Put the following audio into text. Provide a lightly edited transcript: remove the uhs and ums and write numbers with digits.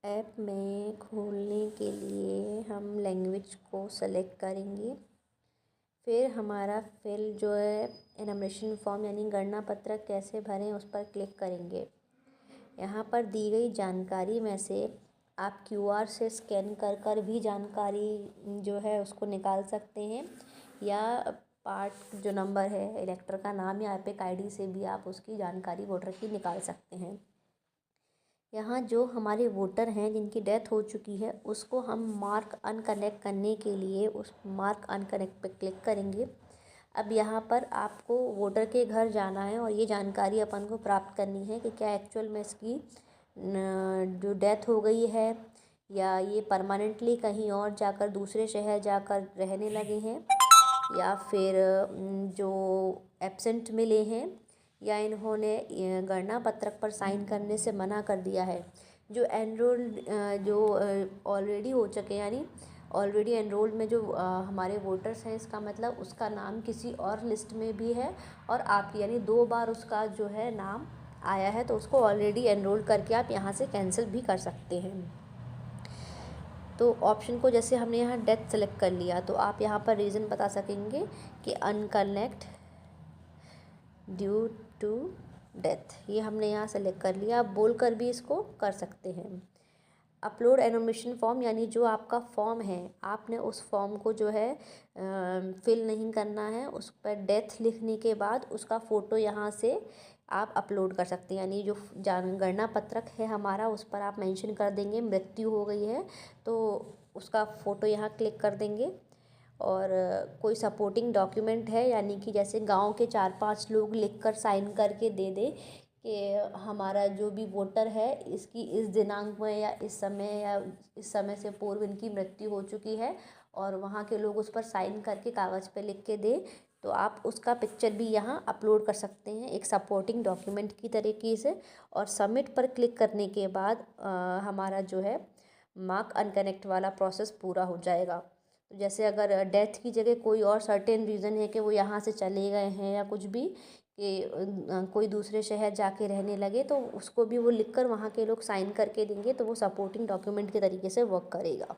App में खोलने के लिए हम लैंग्वेज को सेलेक्ट करेंगे। फिर हमारा फिल जो है एनुमरेशन फॉर्म यानी गणना पत्रक कैसे भरें उस पर क्लिक करेंगे। यहाँ पर दी गई जानकारी में से आप क्यूआर से स्कैन कर भी जानकारी जो है उसको निकाल सकते हैं, या पार्ट जो नंबर है इलेक्टर का नाम या एपिक आईडी से भी आप उसकी जानकारी वोटर की निकाल सकते हैं। यहाँ जो हमारे वोटर हैं जिनकी डेथ हो चुकी है उसको हम मार्क अनकनेक्ट करने के लिए उस मार्क अनकनेक्ट पर क्लिक करेंगे। अब यहाँ पर आपको वोटर के घर जाना है और ये जानकारी अपन को प्राप्त करनी है कि क्या एक्चुअल में इसकी जो डेथ हो गई है या ये परमानेंटली कहीं और जाकर दूसरे शहर जाकर रहने लगे हैं, या फिर जो एब्सेंट मिले हैं, या इन्होंने गणना पत्रक पर साइन करने से मना कर दिया है। जो एनरोल्ड जो ऑलरेडी हो चुके यानी ऑलरेडी एनरोल्ड में जो हमारे वोटर्स हैं, इसका मतलब उसका नाम किसी और लिस्ट में भी है और आप यानी 2 बार उसका जो है नाम आया है, तो उसको ऑलरेडी एनरोल करके आप यहाँ से कैंसिल भी कर सकते हैं। तो ऑप्शन को जैसे हमने यहाँ डेथ सेलेक्ट कर लिया तो आप यहाँ पर रीज़न बता सकेंगे कि अनकनेक्ट ड्यू टू डेथ, ये हमने यहाँ सेलेक्ट कर लिया। आप बोल कर भी इसको कर सकते हैं। अपलोड एनुमरेशन फॉर्म यानी जो आपका फॉर्म है आपने उस फॉर्म को जो है फिल नहीं करना है, उस पर डेथ लिखने के बाद उसका फ़ोटो यहाँ से आप अपलोड कर सकते हैं। यानी जो गणना पत्रक है हमारा उस पर आप मेंशन कर देंगे मृत्यु हो गई है तो उसका फ़ोटो यहाँ क्लिक कर देंगे। और कोई सपोर्टिंग डॉक्यूमेंट है यानी कि जैसे गांव के 4-5 लोग लिखकर साइन करके दे दें कि हमारा जो भी वोटर है इसकी इस दिनांक में या इस समय से पूर्व इनकी मृत्यु हो चुकी है, और वहाँ के लोग उस पर साइन करके कागज़ पे लिख के दें, तो आप उसका पिक्चर भी यहाँ अपलोड कर सकते हैं एक सपोर्टिंग डॉक्यूमेंट की तरीके से। और सबमिट पर क्लिक करने के बाद हमारा जो है मार्क अनकनेक्ट वाला प्रोसेस पूरा हो जाएगा। तो जैसे अगर डेथ की जगह कोई और सर्टेन रीज़न है कि वो यहाँ से चले गए हैं या कुछ भी कि कोई दूसरे शहर जाके रहने लगे, तो उसको भी वो लिखकर वहाँ के लोग साइन करके देंगे, तो वो सपोर्टिंग डॉक्यूमेंट के तरीके से वर्क करेगा।